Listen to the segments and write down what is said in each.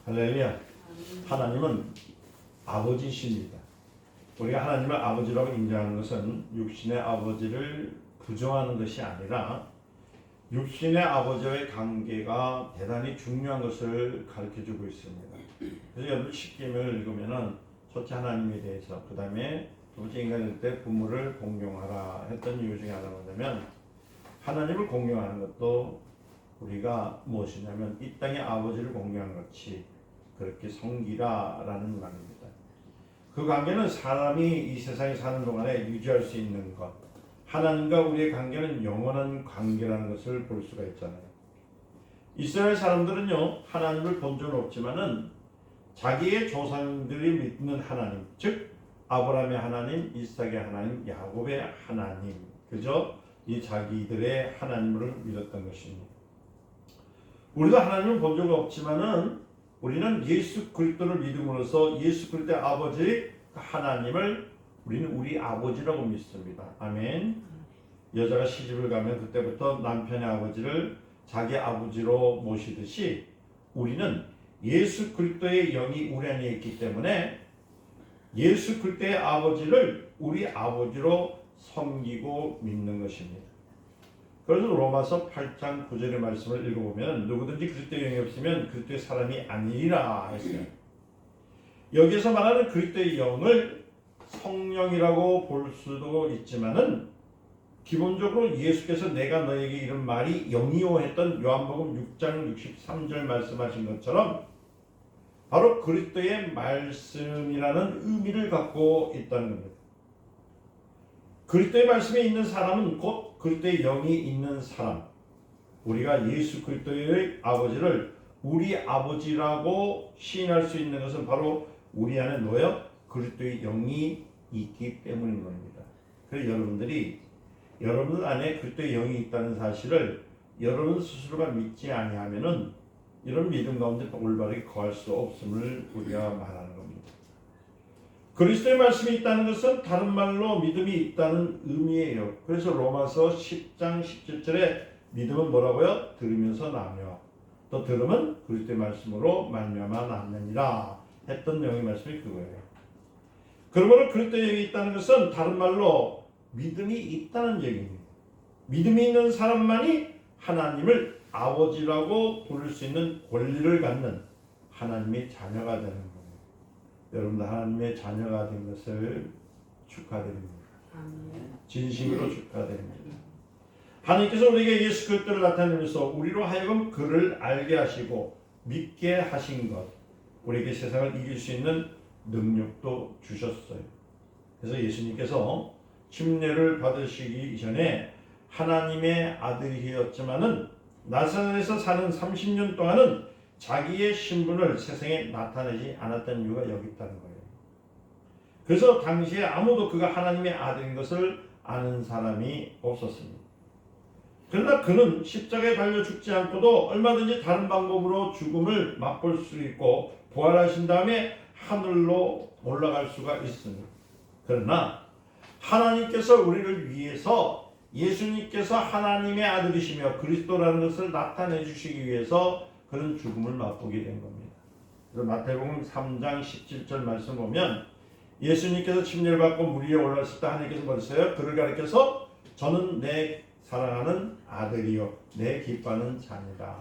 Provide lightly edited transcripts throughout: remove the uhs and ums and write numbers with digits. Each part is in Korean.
할렐루야. 하나님은 아버지십니다. 우리가 하나님을 아버지라고 인정하는 것은 육신의 아버지를 부정하는 것이 아니라 육신의 아버지와의 관계가 대단히 중요한 것을 가르쳐주고 있습니다. 그래서 여러분 십계명을 읽으면은 첫째 하나님에 대해서, 그 다음에 두 번째 인간일 때 부모를 공경하라 했던 이유 중에 하나가 뭐냐면, 하나님을 공경하는 것도 우리가 무엇이냐면 이 땅의 아버지를 공경하는 것이 그렇게 섬기라라는 말입니다. 그 관계는 사람이 이 세상에 사는 동안에 유지할 수 있는 것, 하나님과 우리의 관계는 영원한 관계라는 것을 볼 수가 있잖아요. 이스라엘 사람들은요, 하나님을 본 적은 없지만은 자기의 조상들이 믿는 하나님, 즉 아브라함의 하나님, 이삭의 하나님, 야곱의 하나님, 그저 이 자기들의 하나님을 믿었던 것입니다. 우리도 하나님을 본 적은 없지만은 우리는 예수 그리스도를 믿음으로써 예수 그리스도의 아버지 하나님을 우리는 우리 아버지라고 믿습니다. 아멘. 여자가 시집을 가면 그때부터 남편의 아버지를 자기 아버지로 모시듯이 우리는 예수 그리스도의 영이 우리 안에 있기 때문에 예수 그리스도의 아버지를 우리 아버지로 섬기고 믿는 것입니다. 그래서 로마서 8장 9절의 말씀을 읽어보면 누구든지 그리스도의 영이 없으면 그리스도의 사람이 아니라 했어요. 여기서 말하는 그리스도의 영을 성령이라고 볼 수도 있지만은 기본적으로 예수께서 내가 너에게 이런 말이 영이요 했던 요한복음 6장 63절 말씀하신 것처럼 바로 그리스도의 말씀이라는 의미를 갖고 있다는 겁니다. 그리스도의 말씀에 있는 사람은 곧 그리스도의 영이 있는 사람. 우리가 예수 그리스도의 아버지를 우리 아버지라고 시인할 수 있는 것은 바로 우리 안에 놓여 그리스도의 영이 있기 때문인 겁니다. 그래서 여러분들 안에 그리스도의 영이 있다는 사실을 여러분 스스로가 믿지 아니하면은 이런 믿음 가운데 올바르게 거할 수 없음을 우리가 말하는 겁니다. 그리스도의 말씀이 있다는 것은 다른 말로 믿음이 있다는 의미예요. 그래서 로마서 10장 17절에 믿음은 뭐라고요? 들으면서 나며 또 들으면 그리스도의 말씀으로 말미암아 남느니라 했던 내용의 말씀이 그거예요. 그러므로 그리스도의 영이 있다는 것은 다른 말로 믿음이 있다는 얘기입니다. 믿음이 있는 사람만이 하나님을 아버지라고 부를 수 있는 권리를 갖는 하나님의 자녀가 되는 겁니다. 여러분들 하나님의 자녀가 된 것을 축하드립니다. 진심으로 축하드립니다. 하나님께서 우리에게 예수 그리스도를 나타내면서 우리로 하여금 그를 알게 하시고 믿게 하신 것, 우리에게 세상을 이길 수 있는 능력도 주셨어요. 그래서 예수님께서 침례를 받으시기 전에 하나님의 아들이었지만은 나사렛에서 사는 30년 동안은 자기의 신분을 세상에 나타내지 않았다는 이유가 여기 있다는 거예요. 그래서 당시에 아무도 그가 하나님의 아들인 것을 아는 사람이 없었습니다. 그러나 그는 십자가에 달려 죽지 않고도 얼마든지 다른 방법으로 죽음을 맛볼 수 있고 부활하신 다음에 하늘로 올라갈 수가 있습니다. 그러나 하나님께서 우리를 위해서 예수님께서 하나님의 아들이시며 그리스도라는 것을 나타내 주시기 위해서 그런 죽음을 맛보게 된 겁니다. 그래서 마태복음 3장 17절 말씀 보면 예수님께서 침례를 받고 물 위에 올랐을 때 하나님께서 뭐랬어요? 그를 가리켜서 저는 내 사랑하는 아들이요 내 기뻐하는 자녀다.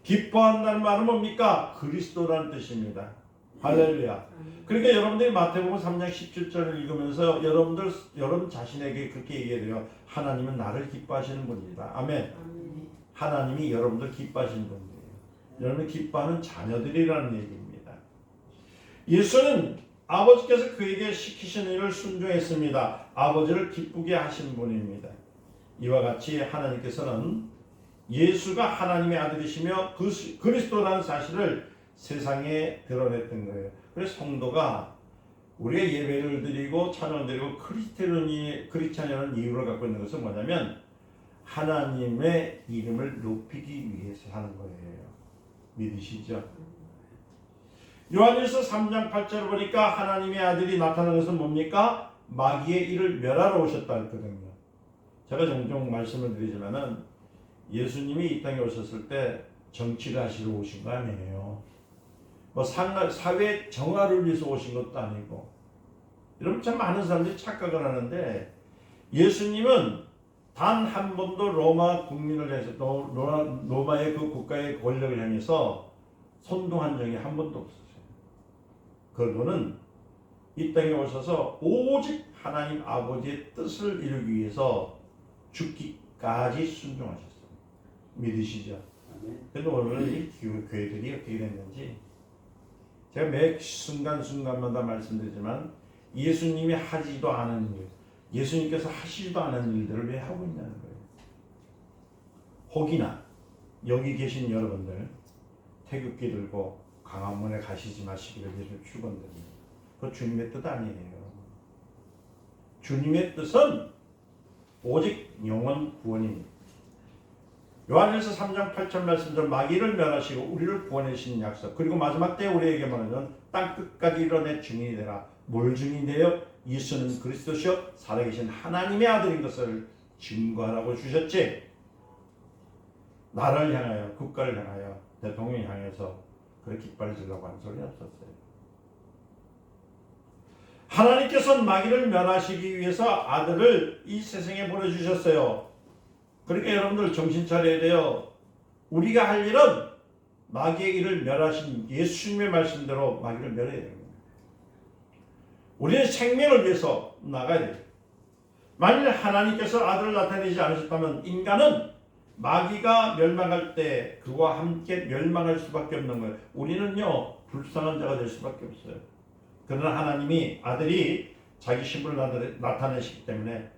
기뻐한다는 말은 뭡니까? 그리스도라는 뜻입니다. 할렐루야. 그러니까 여러분들이 마태복음 3장 17절을 읽으면서 여러분 자신에게 그렇게 얘기해야 돼요. 하나님은 나를 기뻐하시는 분이다. 아멘. 하나님이 여러분들 기뻐하시는 분이에요. 여러분이 기뻐하는 자녀들이라는 얘기입니다. 예수는 아버지께서 그에게 시키신 일을 순종했습니다. 아버지를 기쁘게 하신 분입니다. 이와 같이 하나님께서는 예수가 하나님의 아들이시며 그리스도라는 사실을 세상에 드러냈던 거예요. 그래서 성도가 우리가 예배를 드리고 찬양을 드리고 크리스찬이라는 이유를 갖고 있는 것은 뭐냐면 하나님의 이름을 높이기 위해서 하는 거예요. 믿으시죠? 요한일서 3장 8절을 보니까 하나님의 아들이 나타난 것은 뭡니까? 마귀의 일을 멸하러 오셨다 했거든요. 제가 종종 말씀을 드리지만은 예수님이 이 땅에 오셨을 때 정치를 하시러 오신 거 아니에요. 뭐 사회 정화를 위해서 오신 것도 아니고. 여러분 참 많은 사람들이 착각을 하는데 예수님은 단 한 번도 로마 국민을 해서 로마의 그 국가의 권력을 향해서 선동한 적이 한 번도 없었어요. 그분은 이 땅에 오셔서 오직 하나님 아버지의 뜻을 이루기 위해서 죽기까지 순종하셨어요. 믿으시죠? 그런데 오늘은 이 교회들이 어떻게 됐는지 제가 매 순간순간마다 말씀드리지만 예수님이 하지도 않은 일, 예수님께서 하시지도 않은 일들을 왜 하고 있냐는 거예요. 혹이나 여기 계신 여러분들 태극기 들고 광화문에 가시지 마시기를 예수님 축원드립니다. 그 주님의 뜻 아니에요. 주님의 뜻은 오직 영원 구원입니다. 요한일서 3장 8절 말씀대로 마귀를 멸하시고 우리를 구원하시는 약속, 그리고 마지막 때 우리에게 말하는 땅 끝까지 이뤄내 증인이 되라. 뭘 증인이 되어? 예수는 그리스도시요 살아계신 하나님의 아들인 것을 증거하라고 주셨지. 나라를 향하여, 국가를 향하여, 대통령을 향해서 그렇게 깃발을 들라고 하는 소리는 없었어요. 하나님께서는 마귀를 멸하시기 위해서 아들을 이 세상에 보내주셨어요. 그러니까 여러분들 정신 차려야 돼요. 우리가 할 일은 마귀의 일을 멸하신 예수님의 말씀대로 마귀를 멸해야 됩니다. 우리는 생명을 위해서 나가야 돼요. 만일 하나님께서 아들을 나타내지 않으셨다면 인간은 마귀가 멸망할 때 그와 함께 멸망할 수밖에 없는 거예요. 우리는요 불쌍한 자가 될 수밖에 없어요. 그러나 하나님이 아들이 자기 신분을 나타내시기 때문에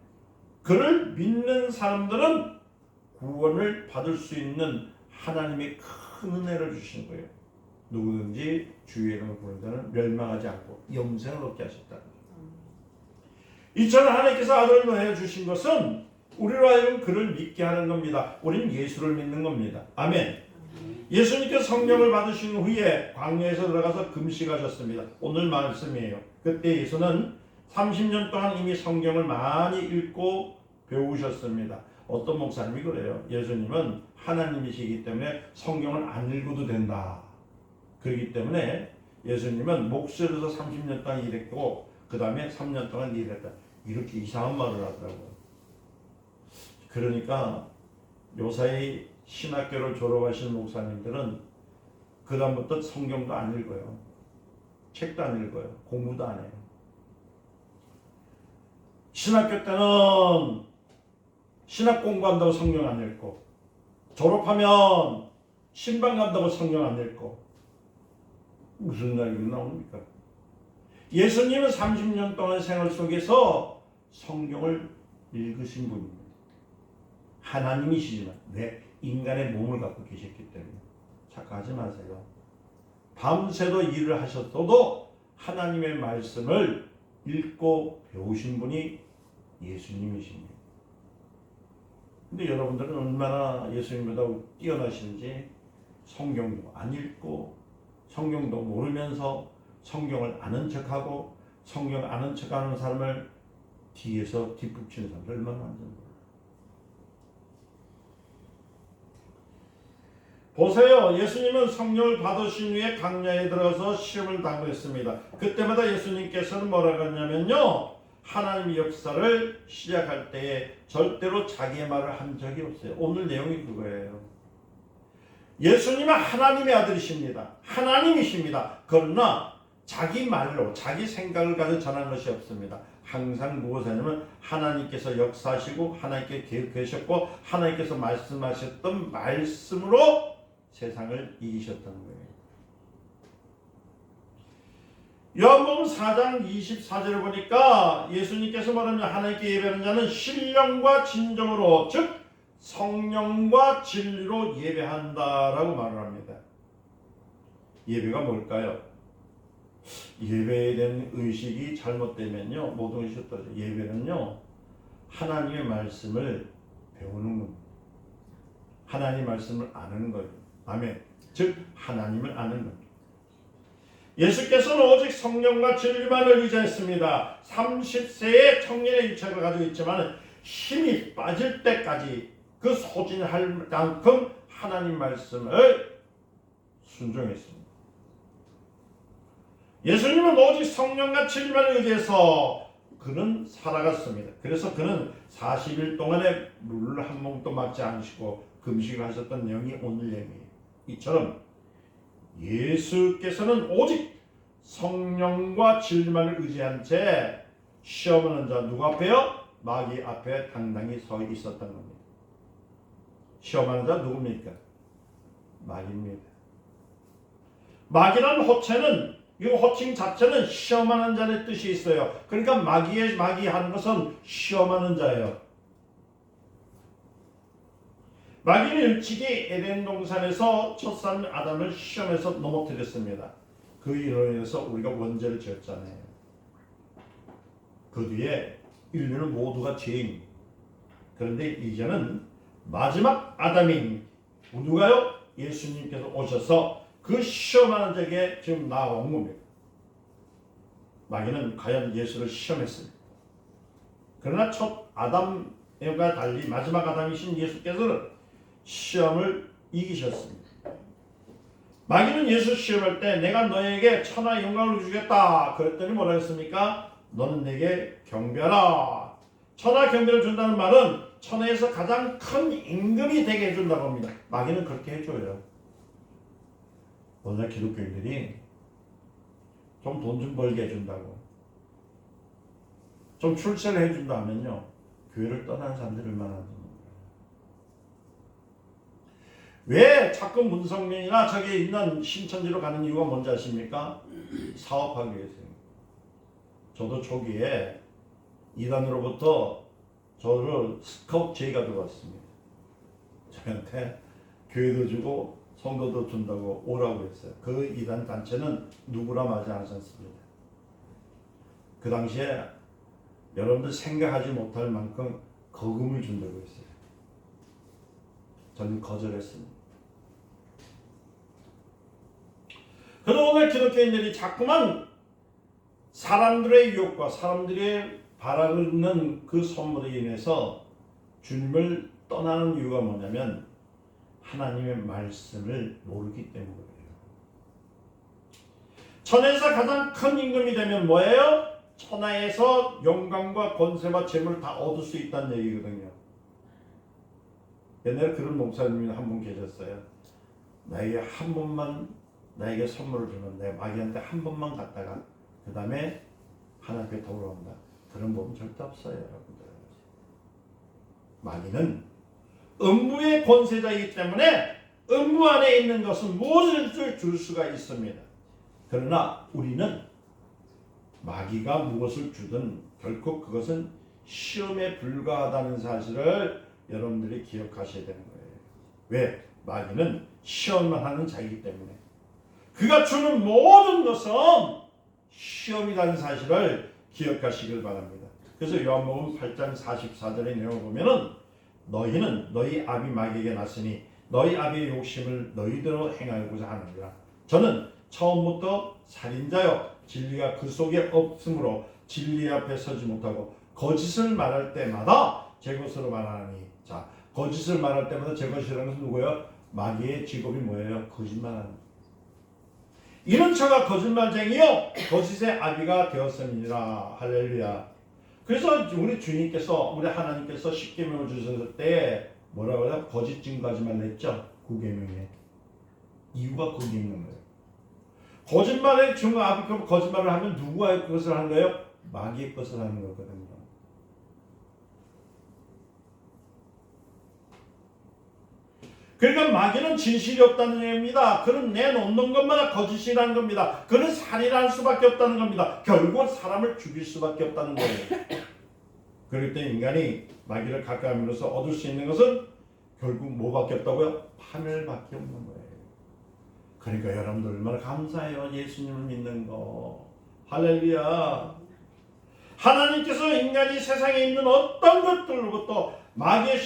그를 믿는 사람들은 구원을 받을 수 있는 하나님의 큰 은혜를 주시는 거예요. 누구든지 주의 이름을 부르는 자는 멸망하지 않고 영생을 얻게 하셨다. 이처럼 하나님께서 아들을 보내주신 것은 우리로 하여금 그를 믿게 하는 겁니다. 우리는 예수를 믿는 겁니다. 아멘. 예수님께서 성령을 받으신 후에 광야에서 들어가서 금식하셨습니다. 오늘 말씀이에요. 그때 예수는 30년 동안 이미 성경을 많이 읽고 배우셨습니다. 어떤 목사님이 그래요. 예수님은 하나님이시기 때문에 성경을 안 읽어도 된다. 그렇기 때문에 예수님은 목소리에서 30년 동안 일했고 그 다음에 3년 동안 일했다. 이렇게 이상한 말을 하더라고요. 그러니까 요사이 신학교를 졸업하신 목사님들은 그 다음부터 성경도 안 읽어요. 책도 안 읽어요. 공부도 안 해요. 신학교 때는 신학 공부한다고 성경 안 읽고 졸업하면 신방 간다고 성경 안 읽고 무슨 이야기가 나옵니까? 예수님은 30년 동안 생활 속에서 성경을 읽으신 분입니다. 하나님이시지만 왜? 인간의 몸을 갖고 계셨기 때문에 착각하지 마세요. 밤새도 일을 하셨어도 하나님의 말씀을 읽고 배우신 분이 예수님이십니다. 근데 여러분들은 얼마나 예수님보다 뛰어나신지 성경도 안 읽고 성경도 모르면서 성경을 아는 척하고 성경 아는 척하는 사람을 뒤에서 뒷북치는 사람들 얼마나 많은지 보세요. 예수님은 성령을 받으신 후에 광야에 들어가서 시험을 당했습니다. 그때마다 예수님께서는 뭐라고 했냐면요. 하나님의 역사를 시작할 때에 절대로 자기의 말을 한 적이 없어요. 오늘 내용이 그거예요. 예수님은 하나님의 아들이십니다. 하나님이십니다. 그러나 자기 말로 자기 생각을 가지고 전한 것이 없습니다. 항상 무엇을 하냐면 하나님께서 역사하시고 하나님께 계획하셨고 하나님께서 말씀하셨던 말씀으로 세상을 이기셨던 거예요. 요한복음 4장 24절을 보니까 예수님께서 말하면 하나님께 예배하는 자는 신령과 진정으로 즉 성령과 진리로 예배한다라고 말을 합니다. 예배가 뭘까요? 예배에 대한 의식이 잘못되면요 모든 것이 흩어져요. 예배는요 하나님의 말씀을 배우는 겁니다. 하나님의 말씀을 아는 거예요. 아멘. 즉 하나님을 아는 겁니다. 예수께서는 오직 성령과 진리만을 의지했습니다. 30세의 청년의 일체를 가지고 있지만 힘이 빠질 때까지 그 소진할 만큼 하나님 말씀을 순종했습니다. 예수님은 오직 성령과 진리만을 의지해서 그는 살아갔습니다. 그래서 그는 40일 동안에 물 한 모금도 맞지 않으시고 금식을 하셨던 영이 오늘 영이에요. 이처럼 예수께서는 오직 성령과 진리만을 의지한 채 시험하는 자 누구 앞에요? 마귀 앞에 당당히 서 있었던 겁니다. 시험하는 자 누굽니까? 마귀입니다. 마귀라는 호칭은, 이 호칭 자체는 시험하는 자의 뜻이 있어요. 그러니까 마귀 하는 것은 시험하는 자예요. 마귀는 일찍이 에덴 동산에서 첫사람 아담을 시험해서 넘어뜨렸습니다. 그 일로 인해서 우리가 원죄를 지었잖아요. 그 뒤에 인류는 모두가 죄인. 그런데 이제는 마지막 아담인 누가요? 예수님께서 오셔서 그 시험하는 자에게 지금 나온 겁니다. 마귀는 과연 예수를 시험했습니다. 그러나 첫 아담과 달리 마지막 아담이신 예수께서는 시험을 이기셨습니다. 마귀는 예수 시험할 때 내가 너에게 천하 영광을 주겠다 그랬더니 뭐라 했습니까? 너는 내게 경배하라. 천하 경배를 준다는 말은 천하에서 가장 큰 임금이 되게 해준다고 합니다. 마귀는 그렇게 해줘요. 오늘 기독교인들이 좀 돈 좀 벌게 해준다고, 좀 출세를 해준다 하면요, 교회를 떠나는 사람들이 얼마나 많습니까? 왜 자꾸 문성명이나 저기 있는 신천지로 가는 이유가 뭔지 아십니까? 사업하기 위해서요. 저도 초기에 이단으로부터 저를 스카우트 제의가 들어왔습니다. 저한테 교회도 주고 성도도 준다고 오라고 했어요. 그 이단 단체는 누구나 맞지 않았습니다. 그 당시에 여러분들 생각하지 못할 만큼 거금을 준다고 했어요. 저는 거절했습니다. 그러나 오늘 기독교인들이 자꾸만 사람들의 유혹과 사람들의 바라는 그 선물에 인해서 주님을 떠나는 이유가 뭐냐면 하나님의 말씀을 모르기 때문이에요. 천하에서 가장 큰 임금이 되면 뭐예요? 천하에서 영광과 권세와 재물을 다 얻을 수 있다는 얘기거든요. 옛날에 그런 목사님이 한 분 계셨어요. 나에게 한 번만 나에게 선물을 주면 내가 마귀한테 한 번만 갔다가 그 다음에 하나님께 돌아온다. 그런 법은 절대 없어요, 여러분들. 마귀는 음부의 권세자이기 때문에 음부 안에 있는 것은 무엇을 줄 수가 있습니다. 그러나 우리는 마귀가 무엇을 주든 결코 그것은 시험에 불과하다는 사실을 여러분들이 기억하셔야 되는 거예요. 왜? 마귀는 시험만 하는 자이기 때문에 그가 주는 모든 것은 시험이라는 사실을 기억하시길 바랍니다. 그래서 요한복음 8장 44절의 내용을 보면은 너희는 너희 아비 마귀에게 났으니 너희 아비의 욕심을 너희대로 행하고자 하느니라. 저는 처음부터 살인자요 진리가 그 속에 없으므로 진리 앞에 서지 못하고 거짓을 말할 때마다 제 것으로 말하니. 자, 거짓을 말할 때마다 제 것이라는 것은 누구예요? 마귀의 직업이 뭐예요? 거짓말하는. 이런 저가 거짓말쟁이요 거짓의 아비가 되었음이니라. 할렐루야. 그래서 우리 주님께서 우리 하나님께서 십계명을 주셨을 때 뭐라고 해요? 거짓 증거하지 말라 했죠. 9계명에. 이유가 거기 있는 거예요. 거짓말의 증거 아비 거짓말을 하면 누구의 것을 하는 거예요? 마귀의 것을 하는 거거든요. 그러니까 마귀는 진실이 없다는 얘기입니다. 그는 내놓는 것마다 거짓이라는 겁니다. 그는 살인할 수밖에 없다는 겁니다. 결국 사람을 죽일 수밖에 없다는 거예요. 그럴 때 인간이 마귀를 가까이함으로써 얻을 수 있는 것은 결국 뭐밖에 없다고요? 파멸밖에 없는 거예요. 그러니까 여러분들 얼마나 감사해요. 예수님을 믿는 거. 할렐루야. 하나님께서 인간이 세상에 있는 어떤 것들로부터 마귀의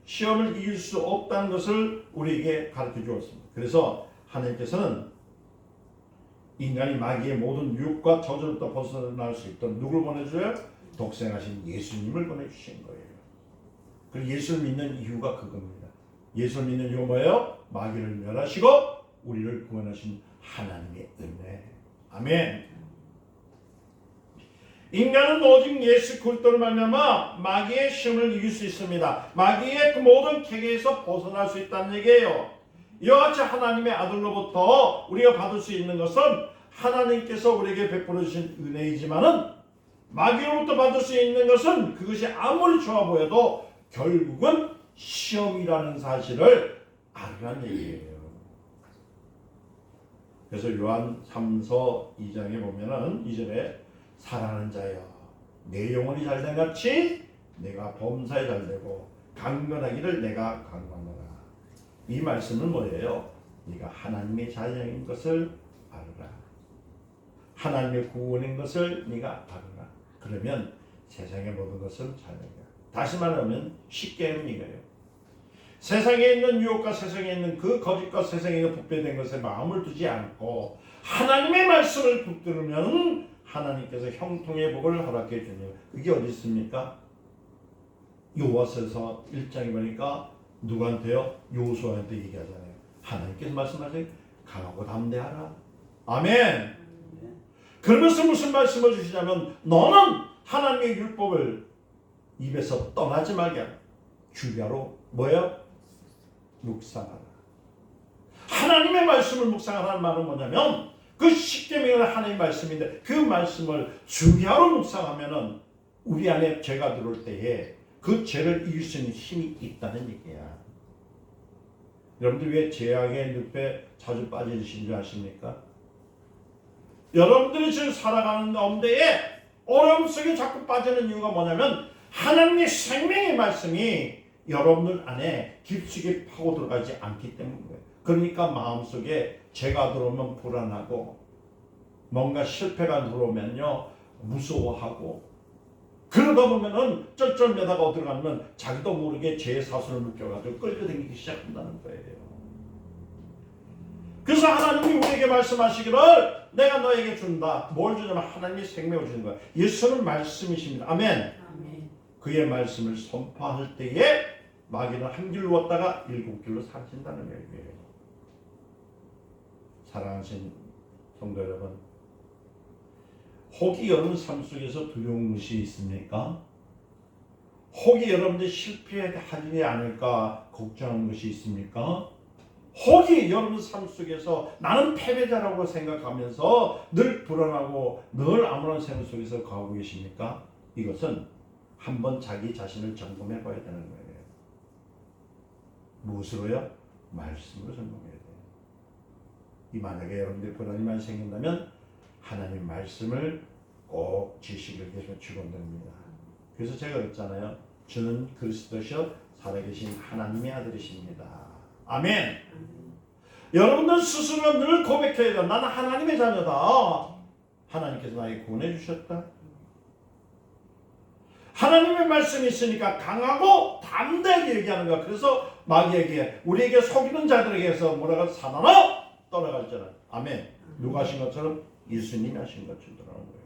시험을 이길 수 없다는 것을 우리에게 가르쳐 주었습니다. 그래서 하나님께서는 인간이 마귀의 모든 유혹과 저주로부터 벗어날 수 있도록 누굴 보내줘요? 독생하신 예수님을 보내주신 거예요. 그리고 예수를 믿는 이유가 그겁니다. 예수를 믿는 이유가 뭐예요? 마귀를 멸하시고 우리를 구원하신 하나님의 은혜. 아멘. 인간은 오직 예수 그리스도를 말미암아 마귀의 시험을 이길 수 있습니다. 마귀의 그 모든 계계에서 벗어날 수 있다는 얘기예요. 이와 같이 하나님의 아들로부터 우리가 받을 수 있는 것은 하나님께서 우리에게 베풀어 주신 은혜이지만은 마귀로부터 받을 수 있는 것은 그것이 아무리 좋아 보여도 결국은 시험이라는 사실을 알으란 얘기예요. 그래서 요한 3서 2장에 보면은 2절에 사랑하는 자여 내 영혼이 잘된 같이 내가 범사에 잘되고 강건하기를 내가 강건하노라. 이 말씀은 뭐예요? 네가 하나님의 자녀인 것을 알아라. 하나님의 구원인 것을 네가 알아라. 그러면 세상의 모든 것은 자녀야. 다시 말하면 쉽게 하는 이거예요. 세상에 있는 유혹과 세상에 있는 그 거짓과 세상에 있는 부패된 것에 마음을 두지 않고 하나님의 말씀을 붙들으면 하나님께서 형통의 복을 허락해 주는 그게 어디 있습니까? 요하서에서 1장에 보니까 누구한테요? 요수아한테 얘기하잖아요. 하나님께서 말씀하세요. 강하고 담대하라. 아멘. 그러면서 무슨 말씀을 주시냐면 너는 하나님의 율법을 입에서 떠나지 말게 주야로 뭐예요? 묵상하라. 하나님의 말씀을 묵상하라는 말은 뭐냐면 그 십계명은 하나님의 말씀인데 그 말씀을 주야로 묵상하면은 우리 안에 죄가 들어올 때에 그 죄를 이길 수 있는 힘이 있다는 얘기야. 여러분들 왜 죄악의 늪에 자주 빠지신 줄 아십니까? 여러분들이 지금 살아가는 가운데에 어려움 속에 자꾸 빠지는 이유가 뭐냐면 하나님의 생명의 말씀이 여러분들 안에 깊숙이 파고 들어가지 않기 때문이에요. 그러니까 마음속에 죄가 들어오면 불안하고 뭔가 실패가 들어오면요 무서워하고 그러다 보면은 쩔쩔매다가 어디로 가면 자기도 모르게 죄의 사슬을 묶여가지고 끌려다니기 시작한다는 거예요. 그래서 하나님이 우리에게 말씀하시기를 내가 너에게 준다. 뭘 주냐면 하나님이 생명을 주는 거야. 예수는 말씀이십니다. 아멘. 아멘. 그의 말씀을 선포할 때에 마귀는 한 길로 왔다가 일곱 길로 사라진다는 얘기예요. 사랑하신 성도 여러분, 혹이 여러분 삶 속에서 두려운 것이 있습니까? 혹이 여러분들 실패하지 않을까 걱정하는 것이 있습니까? 혹이 여러분 삶 속에서 나는 패배자라고 생각하면서 늘 불안하고 늘 아무런 생각 속에서 가고 계십니까? 이것은 한번 자기 자신을 점검해 봐야 되는 거예요. 무엇으로요? 말씀으로 점검해야 돼요. 이 만약에 여러분들이 불안이 많이 생긴다면 하나님 말씀을 꼭 지식을 계속 주곤 됩니다. 그래서 제가 그랬잖아요. 주는 그리스도시여 살아계신 하나님의 아들이십니다. 아멘. 여러분들 스스로 늘 고백해야 돼요. 나는 하나님의 자녀다. 하나님께서 나에게 구원해 주셨다. 하나님의 말씀이 있으니까 강하고 담대하게 얘기하는 거야. 그래서 마귀에게 우리에게 속이는 자들에게서 뭐라고 사나나 떠나가잖아요. 아멘. 누가 하신 것처럼 예수님이 하신 것처럼 떠나는 거예요.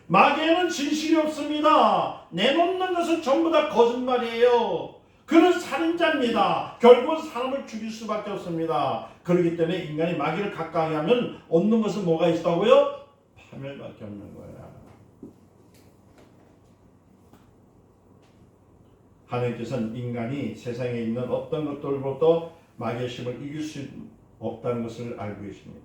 마귀에는 진실이 없습니다. 내놓는 것은 전부 다 거짓말이에요. 그는 살인자입니다. 결국은 사람을 죽일 수밖에 없습니다. 그렇기 때문에 인간이 마귀를 가까이 하면 얻는 것은 뭐가 있다고요? 파멸밖에 없는 거야. 하나님께서는 인간이 세상에 있는 어떤 것들로부터 마귀의 힘을 이길 수 없다는 것을 알고 계십니다.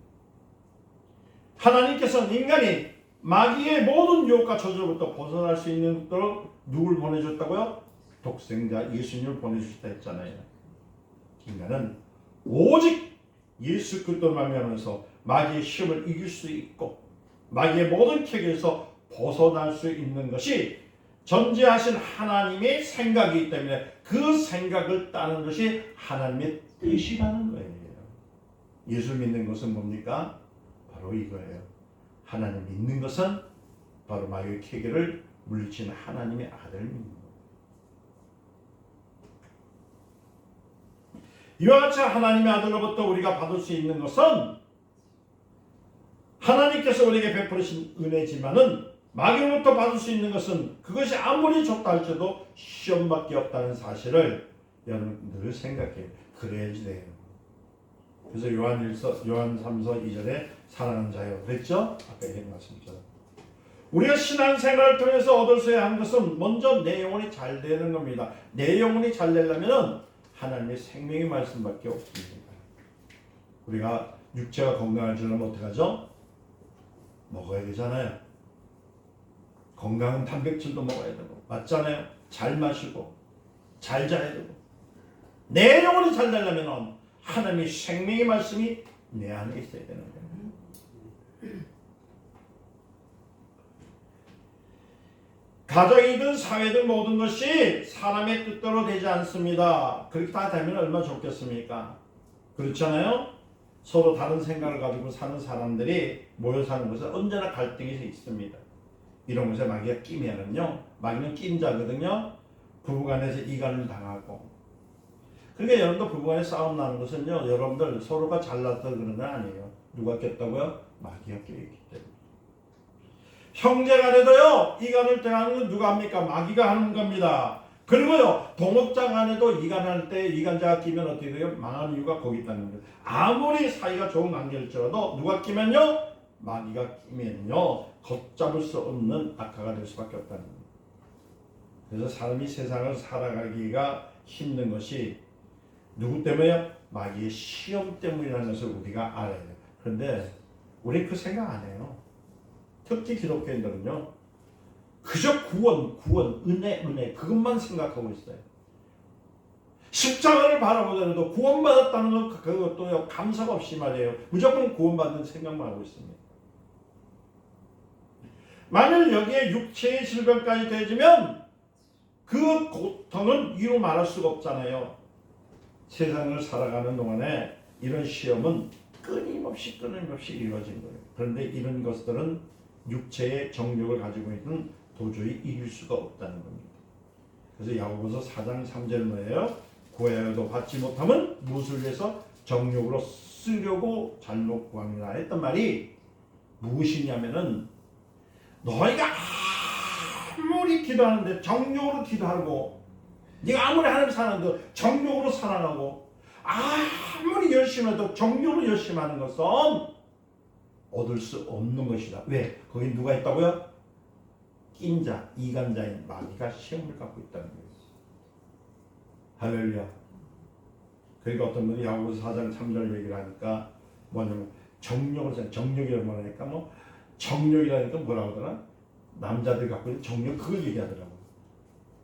하나님께서는 인간이 마귀의 모든 유혹과 저주로부터 벗어날 수 있는 것으로 누굴 보내줬다고요? 독생자 예수님을 보내주셨다 했잖아요. 인간은 오직 예수 그리스도를 말미암아서 마귀의 시험을 이길 수 있고 마귀의 모든 계계에서 벗어날 수 있는 것이 전지하신 하나님의 생각이기 때문에 그 생각을 따르는 것이 하나님의 뜻이라는 거예요. 예수를 믿는 것은 뭡니까? 바로 이거예요. 하나님 믿는 것은 바로 마귀의 계계를 물리치는 하나님의 아들을 믿는 거예요. 이와 같이 하나님의 아들로부터 우리가 받을 수 있는 것은 하나님께서 우리에게 베푸신 은혜지만은 마귀로부터 받을 수 있는 것은 그것이 아무리 좋다 할지라도 시험밖에 없다는 사실을 여러분 늘 생각해요. 그래야지 돼요. 그래서 요한 3서 2절에 사랑하는 자여 그랬죠? 아까 얘기한 말씀처럼 우리가 신앙생활을 통해서 얻을 수 하는 것은 먼저 내 영혼이 잘 되는 겁니다. 내 영혼이 잘 되려면 하나님의 생명의 말씀밖에 없습니다. 우리가 육체가 건강해지려면 어떻게 하죠? 먹어야 되잖아요. 건강한 단백질도 먹어야 되고 맞잖아요. 잘 마시고 잘 자야 되고 내 영혼이 잘 되려면 하나님의 생명의 말씀이 내 안에 있어야 되는 거예요. 가정이든 사회든 모든 것이 사람의 뜻대로 되지 않습니다. 그렇게 다 되면 얼마나 좋겠습니까? 그렇잖아요? 서로 다른 생각을 가지고 사는 사람들이 모여 사는 것은 언제나 갈등이 있습니다. 이런 것에 마귀가 끼면은요, 마귀는 낀 자거든요. 부부간에서 이간을 당하고. 그러니까 여러분들 부부간에 싸움 나는 것은요, 여러분들 서로가 잘나서 그런 건 아니에요. 누가 꼈다고요? 마귀가 껴있기 때문에. 형제간에도요, 이간을 당하는 건 누가 합니까? 마귀가 하는 겁니다. 그리고요, 동업자 간에도 이간할 때 이간자가 끼면 어떻게 돼요? 망하는 이유가 거기 있다는 거예요. 아무리 사이가 좋은 관계일지라도 누가 끼면요, 마귀가 끼면요, 걷잡을 수 없는 악화가 될 수밖에 없다는 거예요. 그래서 사람이 세상을 살아가기가 힘든 것이 누구 때문에요? 마귀의 시험 때문이라는 것을 우리가 알아야 돼요. 그런데 우리 그 생각 안 해요. 특히 기독교인들은요, 그저 구원, 은혜 그것만 생각하고 있어요. 십자가를 바라보더라도 구원받았다는 것 그것도 감사가 없이 말이에요. 무조건 구원받는 생각만 하고 있습니다. 만일 여기에 육체의 질병까지 되지면 그 고통은 이루 말할 수가 없잖아요. 세상을 살아가는 동안에 이런 시험은 끊임없이 이루어진 거예요. 그런데 이런 것들은 육체의 정욕을 가지고 있는 도저히 이길 수가 없다는 겁니다. 그래서 야고보서 4장 3절 뭐예요? 구하여도 받지 못하면 무엇을 위해서 정욕으로 쓰려고 잘못 구합니다 했던 말이 무엇이냐면은 너희가 아무리 기도하는데 정욕으로 기도하고 네가 아무리 하나님 사랑하는데 정욕으로 사랑하고 아무리 열심히 해도 정욕으로 열심히 하는 것은 얻을 수 없는 것이다. 왜? 거기 누가 있다고요? 낀자, 이간자인 마귀가 시험을 갖고 있다는 거예요. 할렐루야. 그러니까 어떤 분이 야고보서 4장 3절 얘기를 하니까 뭐냐면 정욕이라고 말하니까 정욕이라니까 뭐라고 하더라? 남자들 갖고 있는 정욕 그걸 얘기하더라고.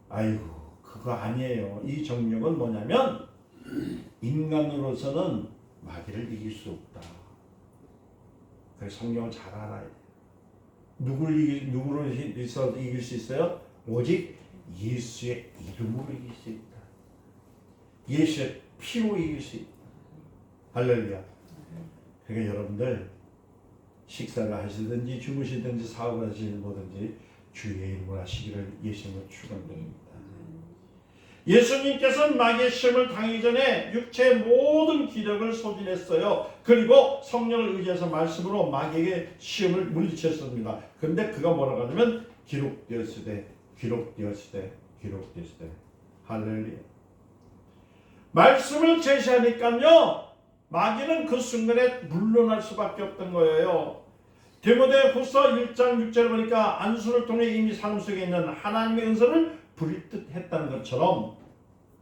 아이고 그거 아니에요. 이 정욕은 뭐냐면 인간으로서는 마귀를 이길 수 없다. 그래서 성경을 잘 알아야 돼요. 누구로 있어 이길 수 있어요? 오직 예수의 이름으로 이길 수 있다. 예수의 피로 이길 수 있다. 할렐루야. 그러니까 여러분들 식사를 하시든지 주무시든지 사업을 하시든 뭐든지 주의 이름으로 하시기를 예수님으로 축원드립니다. 예수님께서는 마귀의 시험을 당하기 전에 육체의 모든 기력을 소진했어요. 그리고 성령을 의지해서 말씀으로 마귀에게 시험을 물리쳤습니다. 그런데 그가 뭐라고 하냐면 기록되었으되 할렐루야. 말씀을 제시하니까요 마귀는 그 순간에 물러날 수밖에 없던 거예요. 디모데후서 1장 6절을 보니까 안수를 통해 이미 삶 속에 있는 하나님의 은사를 부릴 듯 했다는 것처럼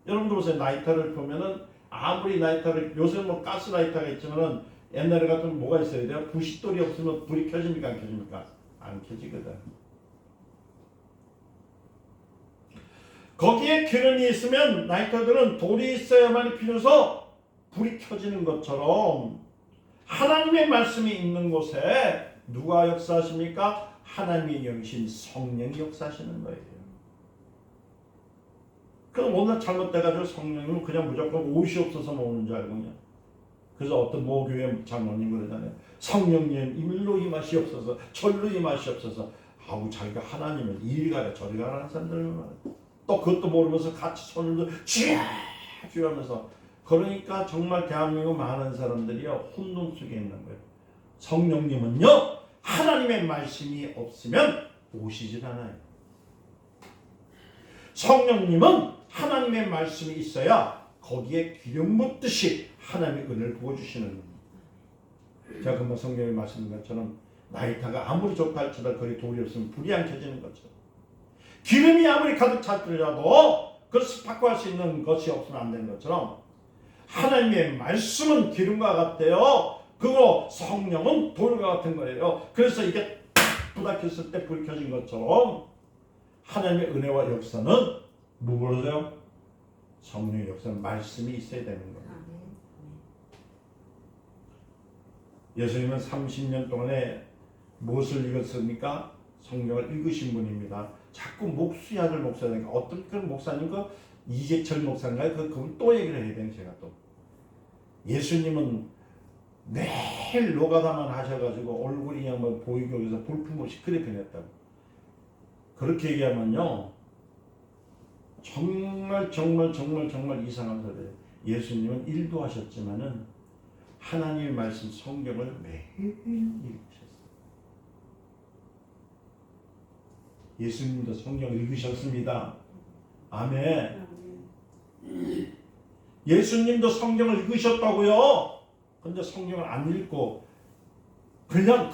여러분들 보세요. 라이터를 보면은 아무리 라이터를 요새 가스 라이터가 있지만은 옛날에 같으면 뭐가 있어야 돼요? 부싯돌이 없으면 불이 켜집니까 안 켜집니까? 안 켜지거든. 거기에 기름이 있으면 라이터들은 돌이 있어야만 피워서 불이 켜지는 것처럼 하나님의 말씀이 있는 곳에 누가 역사하십니까? 하나님의 영이신 성령이 역사하시는 거예요. 그럼 오늘 잘못돼가지고 성령님은 그냥 무조건 옷이 없어서 오는 줄 알고 그냥. 그래서 어떤 모교회 장로님 그러잖아요. 성령님 일로 임하시옵소서 절로 임하시옵소서. 아우 자기가 하나님을 이리 가라 저리 가라 하는 사람들은 말이에요. 또 그것도 모르면서 같이 손을 쥐야 하면서 그러니까 정말 대한민국 많은 사람들이요 혼돈 속에 있는 거예요. 성령님은요 하나님의 말씀이 없으면 오시질 않아요. 성령님은 하나님의 말씀이 있어야 거기에 기름 붓듯이 하나님의 은혜를 부어주시는 겁니다. 제가 금방 성경에 말씀드린 것처럼 나이타가 아무리 좋다 할지라도 거기 돌이 없으면 불이 안 켜지는 것처럼 기름이 아무리 가득 찼더라도 그것을 바꿔할 수 있는 것이 없으면 안 되는 것처럼 하나님의 말씀은 기름과 같아요. 그거 성령은 돌과 같은 거예요. 그래서 이게 부닥쳤을 때 불이 켜진 것처럼 하나님의 은혜와 역사는 무엇이죠? 성령의 역사는 말씀이 있어야 되는 거예요. 예수님은 30년 동안에 무엇을 읽었습니까? 성경을 읽으신 분입니다. 자꾸 목수야들 목사니까 어떤 그런 목사님 그 이재철 목사인가요? 그분 또 얘기를 해야 되는 제가 또 예수님은 매일 노가다만 하셔가지고 얼굴이 그냥 뭐 보이고 여기서 볼품없이 그래 변했다고. 그렇게 얘기하면요 정말 이상한 소리예요. 예수님은 일도 하셨지만은 하나님의 말씀 성경을 매일 읽으셨어요. 예수님도 성경을 읽으셨습니다. 아멘. 예수님도 성경을 읽으셨다고요. 근데 성경을 안 읽고 그냥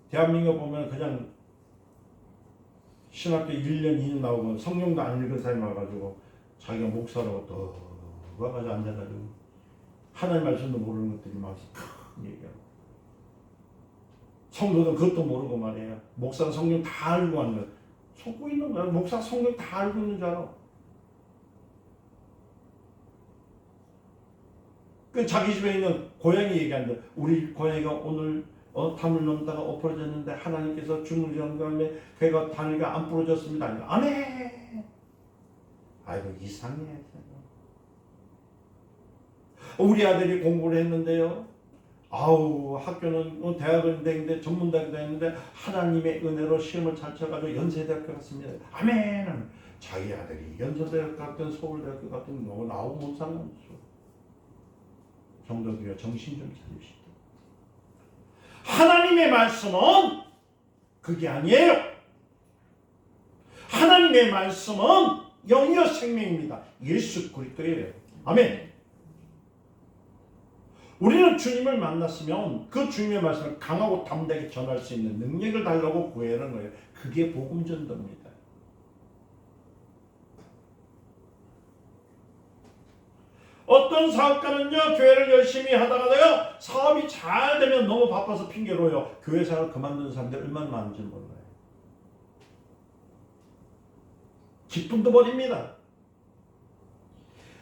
대한민국 보면 그냥 신학교 1년 2년 나오고 성경도 안 읽은 사람이 와가지고 자기가 목사라고 또 와가지고 앉아가지고 하나님 말씀도 모르는 것들이 막 얘기하고 성도는 그것도 모르고 말이에요. 목사는 성경 다 알고 하는 거야. 속고 있는 거야. 목사 성경 다 알고 있는 줄 알아. 그 자기 집에 있는 고양이 얘기하는데 우리 고양이가 오늘 담을 놓다가 엎어졌는데 하나님께서 주무시는 가운데 걔가 다리가 안 부러졌습니다. 아멘. 아이고 이상해. 우리 아들이 공부를 했는데요. 아우 학교는 대학을 다니는데 전문대학을 다니는데 하나님의 은혜로 시험을 잘 쳐가지고 연세대학교 갔습니다. 아멘. 자기 아들이 연세대학 갔든 서울대학교 갔든 나오면 상관없어. 성도들이여 정신 좀 차립시다. 하나님의 말씀은 그게 아니에요. 하나님의 말씀은 영이요 생명입니다. 예수 그리스도예요. 아멘. 우리는 주님을 만났으면 그 주님의 말씀을 강하고 담대하게 전할 수 있는 능력을 달라고 구하는 거예요. 그게 복음 전도입니다. 어떤 사업가는요 교회를 열심히 하다가요 사업이 잘 되면 너무 바빠서 핑계로요 교회 사업을 그만두는 사람들 얼마나 많은지 몰라요. 기쁨도 버립니다.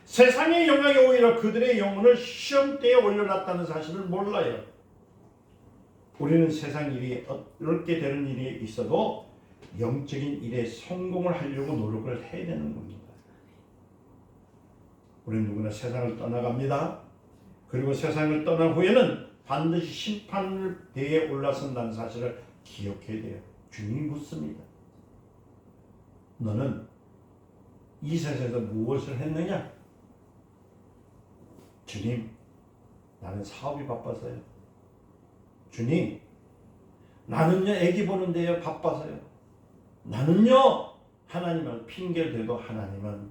세상의 영광이 오히려 그들의 영혼을 시험대에 올려놨다는 사실을 몰라요. 우리는 세상 일이 어렵게 되는 일이 있어도 영적인 일에 성공을 하려고 노력을 해야 되는 겁니다. 우리는 누구나 세상을 떠나갑니다. 그리고 세상을 떠난 후에는 반드시 심판대에 올라선다는 사실을 기억해야 돼요. 주님이 묻습니다. 너는 이 세상에서 무엇을 했느냐? 주님, 나는 사업이 바빠서요. 주님, 나는요 애기 보는데요 바빠서요. 나는요 하나님은 핑계를 대도 하나님은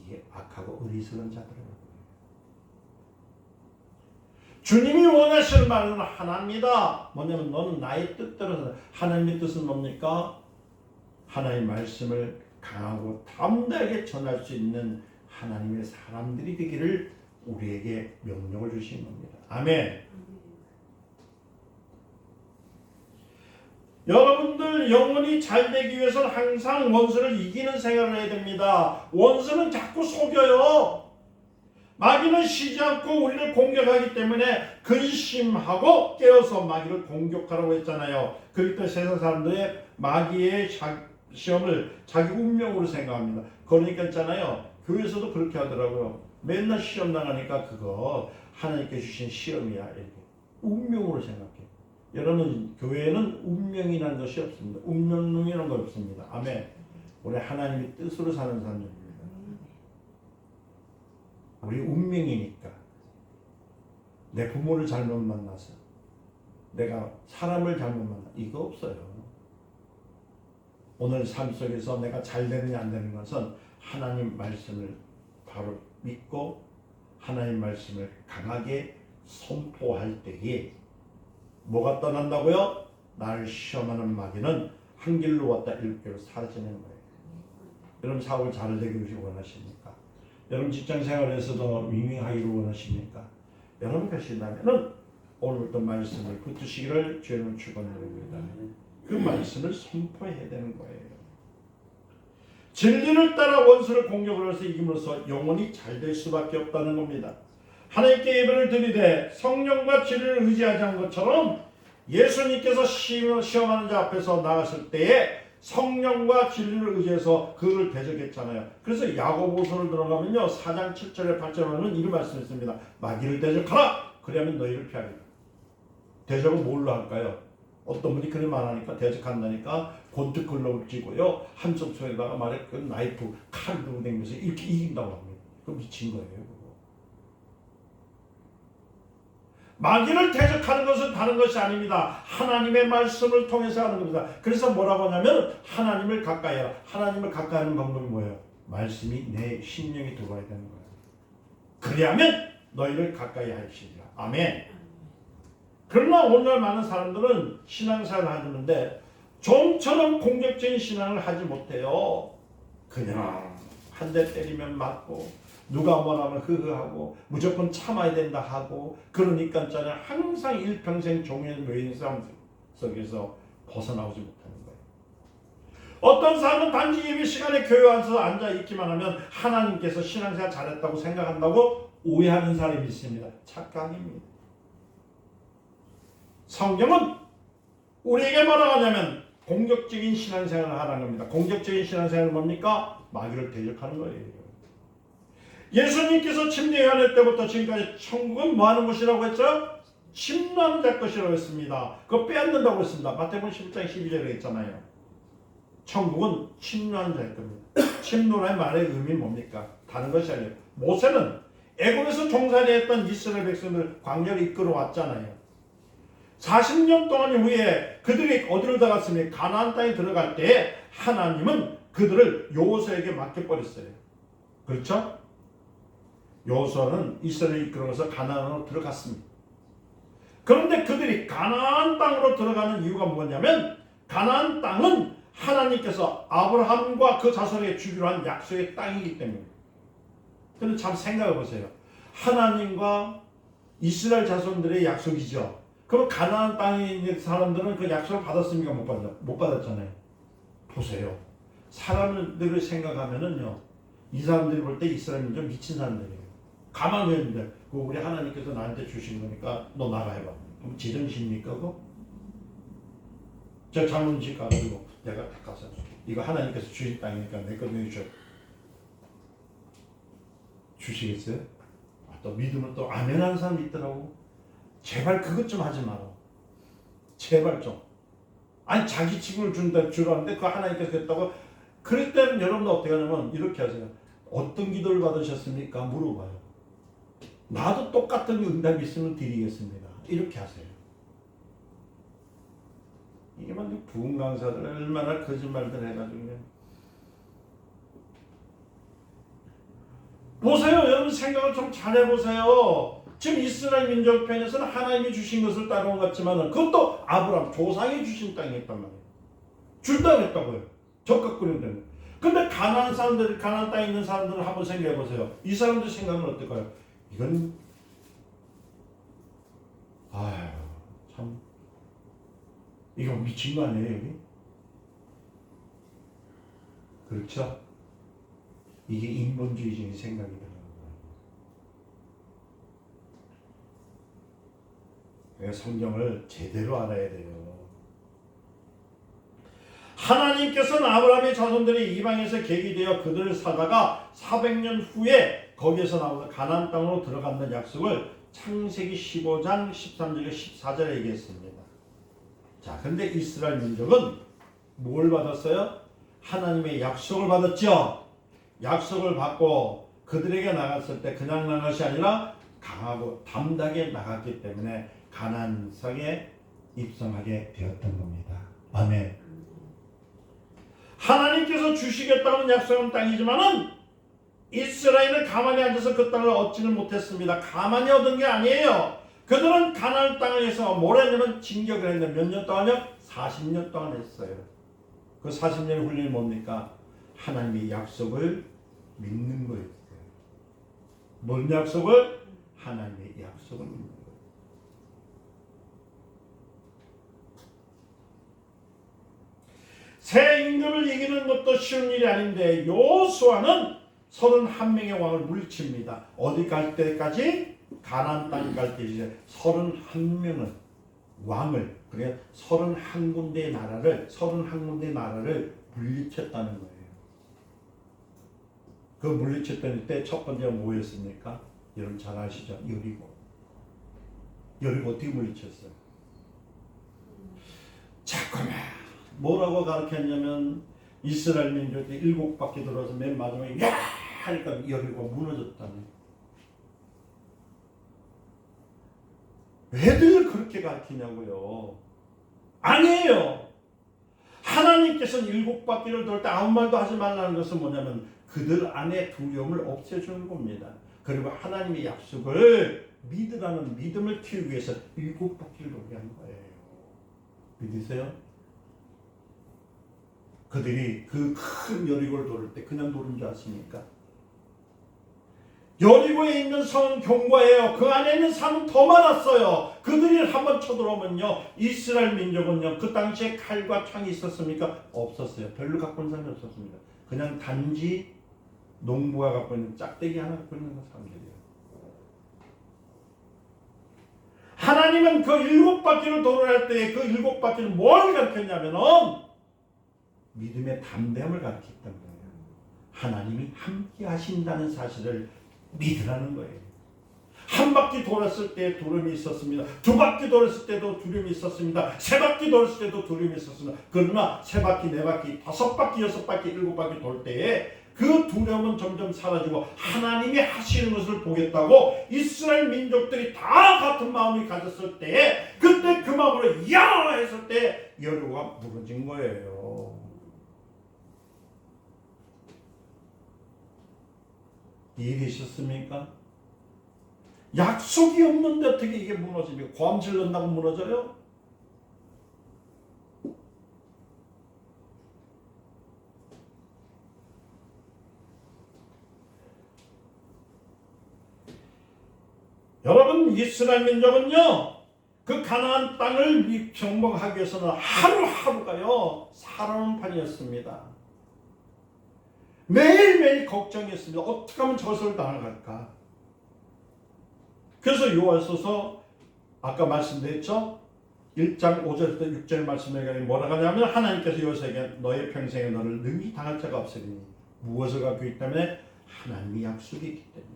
이게 악하고 어리석은 자들이라고. 주님이 원하시는 말은 하나입니다. 뭐냐면 너는 나의 뜻대로 하나님의 뜻은 뭡니까? 하나님의 말씀을 강하고 담대하게 전할 수 있는 하나님의 사람들이 되기를 우리에게 명령을 주신 겁니다. 아멘. 여러분들 영혼이 잘 되기 위해서는 항상 원수를 이기는 생활을 해야 됩니다. 원수는 자꾸 속여요. 마귀는 쉬지 않고 우리를 공격하기 때문에 근심하고 깨어서 마귀를 공격하라고 했잖아요. 그렇기 때문에 세상 사람들의 마귀의 시험을 자기 운명으로 생각합니다. 그러니까 있잖아요. 교회에서도 그렇게 하더라고요. 맨날 시험 나가니까 그거 하나님께 주신 시험이야. 이렇게 운명으로 생각해. 여러분 교회에는 운명이라는 것이 없습니다. 운명론이라는 거 없습니다. 아멘. 우리 하나님의 뜻으로 사는 사람들입니다. 우리 운명이니까 내 부모를 잘못 만나서 내가 사람을 잘못 만나 이거 없어요. 오늘 삶 속에서 내가 잘 되느냐 안 되는 것은 하나님 말씀을 바로 믿고 하나님 말씀을 강하게 선포할 때에 뭐가 떠난다고요? 나를 시험하는 마귀는 한 길로 왔다 일곱 길로 사라지는 거예요. 여러분 사업을 잘 되기를 원하십니까? 여러분 직장생활에서도 윙윙하기를 원하십니까? 여러분 그러신다면 오늘부터 말씀을 붙드시기를 주님을 축원드립니다. 그 말씀을 선포해야 되는 거예요. 진리를 따라 원수를 공격을 해서 이김으로써 영혼이 잘 될 수밖에 없다는 겁니다. 하나님께 예배를 드리되 성령과 진리를 의지하지 않은 것처럼 예수님께서 시험하는 자 앞에서 나갔을 때에 성령과 진리를 의지해서 그를 대적했잖아요. 그래서 야고보서를 들어가면요 4장 7절에 8절에는 이런 말씀이 있습니다. 마귀를 대적하라. 그리하면 너희를 피하리라. 대적은 뭘로 할까요? 어떤 분이 그런 말하니까 대적한다니까 권투 글러브 쥐고요 한쪽 손에다가 말해 그 나이프 칼 들고 다니면서 이렇게 이긴다고 합니다. 그럼 미친 거예요. 그거. 마귀를 대적하는 것은 다른 것이 아닙니다. 하나님의 말씀을 통해서 하는 겁니다. 그래서 뭐라고 하냐면 하나님을 가까이 하라. 하나님을 가까이 하는 방법이 뭐예요? 말씀이 내 심령에 들어와야 되는 거예요. 그리하면 너희를 가까이 하시리라. 아멘. 그러나 오늘날 많은 사람들은 신앙생활을 하는데 좀처럼 공격적인 신앙을 하지 못해요. 그냥 한 대 때리면 맞고 누가 뭐라면 흐흐하고 무조건 참아야 된다 하고 그러니까 항상 일평생 종에 놓인 사람 속에서 벗어나오지 못하는 거예요. 어떤 사람은 단지 예배 시간에 교회 와서 앉아 있기만 하면 하나님께서 신앙생활 잘했다고 생각한다고 오해하는 사람이 있습니다. 착각입니다. 성경은 우리에게 뭐라고 하냐면 공격적인 신앙생활을 하라는 겁니다. 공격적인 신앙생활은 뭡니까? 마귀를 대적하는 거예요. 예수님께서 침례요한의 때부터 지금까지 천국은 뭐하는 곳이라고 했죠? 침노하는 자 것이라고 했습니다. 그거 빼앗는다고 했습니다. 마태복음 11장 12절에 했잖아요. 천국은 침노하는 자일 겁니다. 침노라는 말의 의미는 뭡니까? 다른 것이 아니에요. 모세는 애굽에서 종살이 했던 이스라엘 백성들 광야를 이끌어 왔잖아요. 40년 동안 후에 그들이 어디로 들어갔습니까? 가나안 땅에 들어갈 때 하나님은 그들을 여호수아에게 맡겨버렸어요. 그렇죠? 여호수아는 이스라엘을 이끌어서 가나안으로 들어갔습니다. 그런데 그들이 가나안 땅으로 들어가는 이유가 뭐냐면 가나안 땅은 하나님께서 아브라함과 그 자손에게 주기로 한 약속의 땅이기 때문입니다. 그런데 참 생각해 보세요. 하나님과 이스라엘 자손들의 약속이죠. 그럼 가나안 땅에 있는 사람들은 그 약속을 받았습니까? 못 받았잖아요. 보세요. 사람들을 생각하면은요, 이 사람들이 볼 때 이스라엘은 좀 미친 사람들이에요. 가만히 있는데, 그거 우리 하나님께서 나한테 주신 거니까 너 나가해봐. 그럼 제정신입니까 그거? 저 장문집 가가지고 내가 다 가서 이거 하나님께서 주신 땅이니까 내 거 내줘. 주시겠어요? 또 믿으면 또 아멘하는 사람이 있더라고. 제발 그것 좀 하지 마라. 제발 좀. 아니 자기 직분을 주라는데 그거 하나님께서 했다고. 그럴 때는 여러분들 어떻게 하냐면 이렇게 하세요. 어떤 기도를 받으셨습니까? 물어봐요. 나도 똑같은 응답이 있으면 드리겠습니다. 이렇게 하세요. 이게 막 부흥 강사들 얼마나 거짓말들 해가지고 그냥. 보세요. 여러분 생각을 좀 잘해보세요. 지금 이스라엘 민족 편에서는 하나님이 주신 것을 따라온 것 같지만 그것도 아브라함 조상이 주신 땅이었단 말이에요. 줄다고 했다고요. 적각꾸리는 데는. 근데 가나안 사람들, 가나안 땅에 있는 사람들을 한번 생각해 보세요. 이 사람들 생각은 어떨까요? 이건 아유 참 이거 미친 거 아니에요 여기? 그렇죠? 이게 인본주의적인 생각이다. 성경을 제대로 알아야 돼요. 하나님께서는 아브라함의 자손들이 이방에서 계기되어 그들을 사다가 400년 후에 거기에서 나오는 가나안 땅으로 들어간다는 약속을 창세기 15장 13절에 14절에 얘기했습니다. 자, 근데 이스라엘 민족은 뭘 받았어요? 하나님의 약속을 받았죠. 약속을 받고 그들에게 나갔을 때 그냥 나간 것이 아니라 강하고 담대하게 나갔기 때문에 가나안 땅에 입성하게 되었던 겁니다. 아멘. 하나님께서 주시겠다는 약속은 땅이지만은 이스라엘은 가만히 앉아서 그 땅을 얻지는 못했습니다. 가만히 얻은 게 아니에요. 그들은 가나안 땅에서 뭐라냐면 진격을 했는데 몇 년 동안요? 40년 동안 했어요. 그 40년의 훈련이 뭡니까? 하나님의 약속을 믿는 거예요. 뭔 약속을? 하나님의 약속을 믿는 거예요. 새 임금을 이기는 것도 쉬운 일이 아닌데 여호수아는 31명의 왕을 물리칩니다. 어디 갈 때까지? 가나안 땅 갈 때 이제 31명은 왕을, 그러니까 31군데의 나라를 물리쳤다는 거예요. 그 물리쳤던 때 첫 번째가 뭐였습니까? 여러분 잘 아시죠? 여리고. 여리고 어떻게 물리쳤어요? 잠깐만. 뭐라고 가르쳤냐면 이스라엘 민족이 7바퀴 돌아서 맨 마지막에 야! 하니까 여리고가 무너졌다네. 왜들 그렇게 가르치냐고요? 아니에요. 하나님께서는 7바퀴를 돌 때 아무 말도 하지 말라는 것은 뭐냐면 그들 안에 두려움을 없애주는 겁니다. 그리고 하나님의 약속을 믿으라는 믿음을 키우기 위해서 7바퀴를 돌게 한 거예요. 믿으세요? 그들이 그 큰 여리고를 돌을 때 그냥 도는 줄 아십니까? 여리고에 있는 성은 견고해요. 그 안에 있는 산은 더 많았어요. 그들이 한번 쳐들어오면요, 이스라엘 민족은요, 그 당시에 칼과 창이 있었습니까? 없었어요. 별로 갖고 있는 사람이 없었습니다. 그냥 단지 농부가 갖고 있는 짝대기 하나 갖고 있는 사람들이에요. 하나님은 그 7바퀴를 돌아갈 때 그 7바퀴는 뭘 가르쳤냐면은 믿음의 담대함을 가르쳤던 거예요. 하나님이 함께 하신다는 사실을 믿으라는 거예요. 한 바퀴 돌았을 때 두려움이 있었습니다. 2바퀴 돌았을 때도 두려움이 있었습니다. 3바퀴 돌았을 때도 두려움이 있었습니다. 그러나 3바퀴, 4바퀴, 5바퀴, 6바퀴, 7바퀴 돌 때에 그 두려움은 점점 사라지고 하나님이 하시는 것을 보겠다고 이스라엘 민족들이 다 같은 마음이 가졌을 때, 그때 그 마음으로 야! 했을 때 여리고가 무너진 거예요. 이해되셨습니까? 약속이 없는데 어떻게 이게 무너집니까? 고함 질른다고 무너져요? 여러분, 이스라엘 민족은요, 그 가나안 땅을 정복하기 위해서는 하루하루가요 살아오는 판이었습니다. 매일매일 걱정했습니다. 어떻게 하면 저것을 나아갈까? 그래서 요한서서 아까 말씀드렸죠? 1장 5절부터 6절 말씀에 뭐라고 하냐면 하나님께서 요셉에게 너의 평생에 너를 능히 당할 자가 없으리니 무엇을 갖고 있기 때문에? 하나님의 약속이 있기 때문에.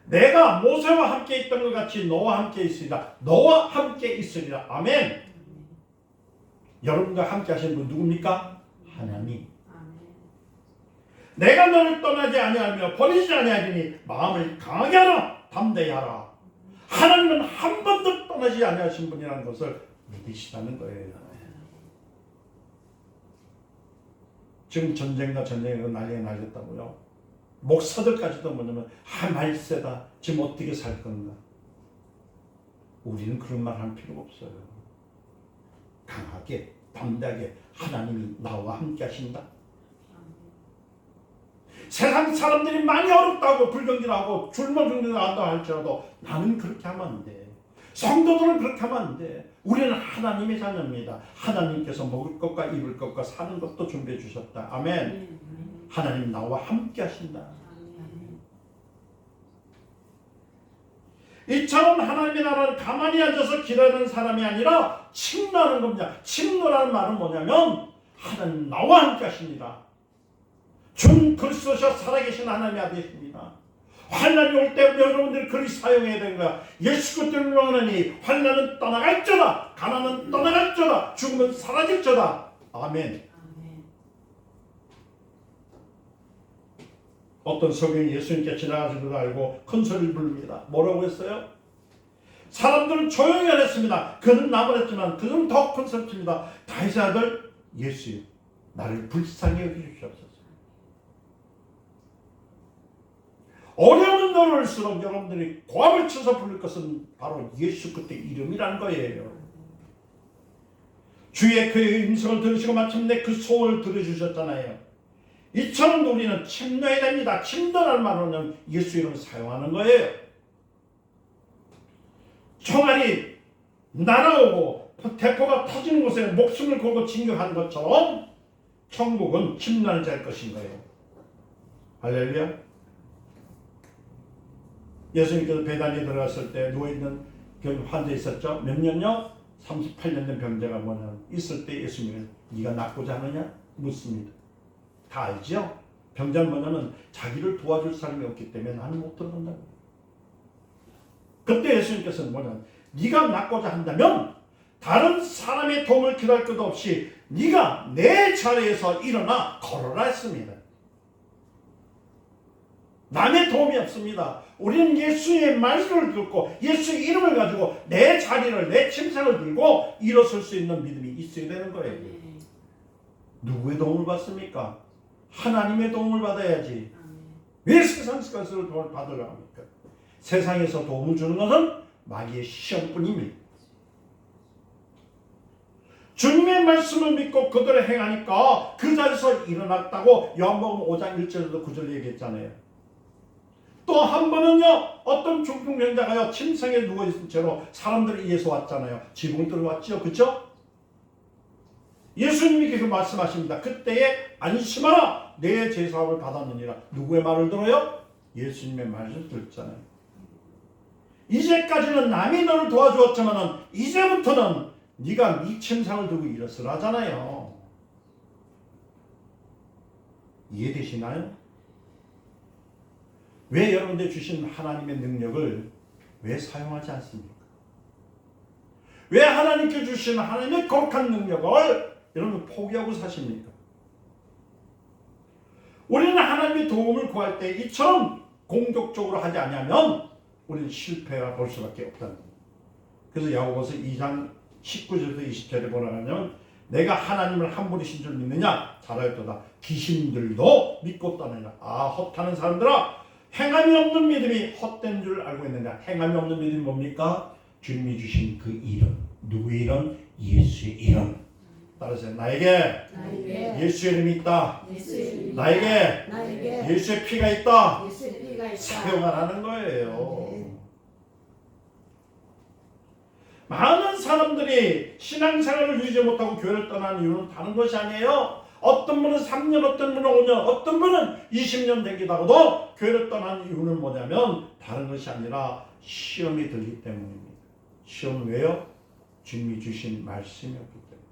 내가 모세와 함께 있던 것 같이 너와 함께 있으리라. 너와 함께 있으리라. 아멘. 여러분과 함께 하시는 분 누굽니까? 하나님. 내가 너를 떠나지 아니하며 버리지 아니하리니 마음을 강하게 하라. 담대히 하라. 하나님은 한 번도 떠나지 아니하신 분이라는 것을 믿으시라는 거예요. 지금 전쟁과 난리가 날렸다고요. 목사들까지도 뭐냐면 말세다. 지금 어떻게 살 건가. 우리는 그런 말 할 필요가 없어요. 강하게 담대하게 하나님이 나와 함께 하신다. 세상 사람들이 많이 어렵다고 불경기하고 굶어 죽는다 할지라도 나는 그렇게 하면 안 돼. 성도들은 그렇게 하면 안 돼. 우리는 하나님의 자녀입니다. 하나님께서 먹을 것과 입을 것과 사는 것도 준비해 주셨다. 아멘. 하나님 나와 함께 하신다. 이처럼 하나님의 나라를 가만히 앉아서 기다리는 사람이 아니라 침노하는 겁니다. 침노라는 말은 뭐냐면 하나님 나와 함께 하십니다. 준 그리스도셔 살아계신 하나님의 아들이십니다. 환난이 올 때 여러분들이 그리 사용해야 되는 거야. 예수 그리스도를 명하노니 환난은 떠나갈지어다. 가난은 떠나갈지어다. 죽음은 사라질지어다. 아멘. 어떤 성경이 예수님께 지나가신 걸 알고 큰 소리를 부릅니다. 뭐라고 했어요? 사람들은 조용히 안 했습니다. 그는 나무랬지만 그는 더 큰 소리입니다. 다윗의 아들 예수여 나를 불쌍히 여기주시옵소서. 어려운 날일수록 여러분들이 고함을 쳐서 부를 것은 바로 예수 그리스도의 이름이란 거예요. 주의 그의 음성을 들으시고 마침내 그 소원을 들어주셨잖아요. 이처럼 우리는 침노해야 됩니다. 침노라는 말로는 예수 이름을 사용하는 거예요. 총알이 날아오고 대포가 터지는 곳에 목숨을 걸고 진격하는 것처럼 천국은 침노하는 자일 것인 거예요. 할렐루야. 예수님께서 베다니에 들어갔을 때 누워있는 그 환자 있었죠. 몇 년요? 38년 된 병자가 뭐냐 있을 때 예수님은 네가 낫고자 하느냐? 묻습니다. 다 알죠? 병자는 뭐냐면 자기를 도와줄 사람이 없기 때문에 나는 못 들어간다고. 그때 예수님께서는 뭐냐, 네가 낫고자 한다면 다른 사람의 도움을 기다릴 것도 없이 네가 내 자리에서 일어나 걸어라 했습니다. 남의 도움이 없습니다. 우리는 예수의 말씀을 듣고 예수의 이름을 가지고 내 자리를, 내 침상을 들고 일어설 수 있는 믿음이 있어야 되는 거예요. 누구의 도움을 받습니까? 하나님의 도움을 받아야지. 왜 세상 것을 도움을 받으려 합니까? 세상에서 도움을 주는 것은 마귀의 시험뿐입니다. 주님의 말씀을 믿고 그대로 행하니까 그 자리에서 일어났다고 요한복음 5장 1절에도 9절 얘기했잖아요. 또 한 번은요, 어떤 중풍병자가요 침상에 누워있은 채로 사람들을 위해서 왔잖아요. 지붕을 들어왔죠, 그렇죠? 예수님이 계속 말씀하십니다. 그때에 안심하라, 내 제사함을 받았느니라. 누구의 말을 들어요? 예수님의 말을 듣잖아요. 이제까지는 남이 너를 도와주었지만 이제부터는 네가 네 침상을 두고 일어서라잖아요. 이해되시나요? 왜 여러분들 주신 하나님의 능력을 왜 사용하지 않습니까? 왜 하나님께 주신 하나님의 거룩한 능력을 여러분 포기하고 사십니까? 우리는 하나님의 도움을 구할 때 이처럼 공격적으로 하지 않으면 우리는 실패가 볼 수밖에 없다는 겁니다. 그래서 야고보서 2장 19절부터 20절에 보라면 내가 하나님을 한 분이신 줄 믿느냐? 잘하였도다. 귀신들도 믿고 떠나니라. 아, 헛하는 사람들아, 행함이 없는 믿음이 헛된 줄 알고 있느냐? 행함이 없는 믿음이 뭡니까? 주님이 주신 그 이름. 누구의 이름? 예수의 이름. 따라서 나에게 예수의 이름이 있다. 나에게 예수의 피가 있다. 사용하라는 거예요. 많은 사람들이 신앙생활을 유지 못하고 교회를 떠나는 이유는 다른 것이 아니에요. 어떤 분은 3년, 어떤 분은 5년, 어떤 분은 20년 되기도 하고도 교회를 떠나는 이유는 뭐냐면 다른 것이 아니라 시험이 들기 때문입니다. 시험은 왜요? 주님이 주신 말씀이 없기 때문에.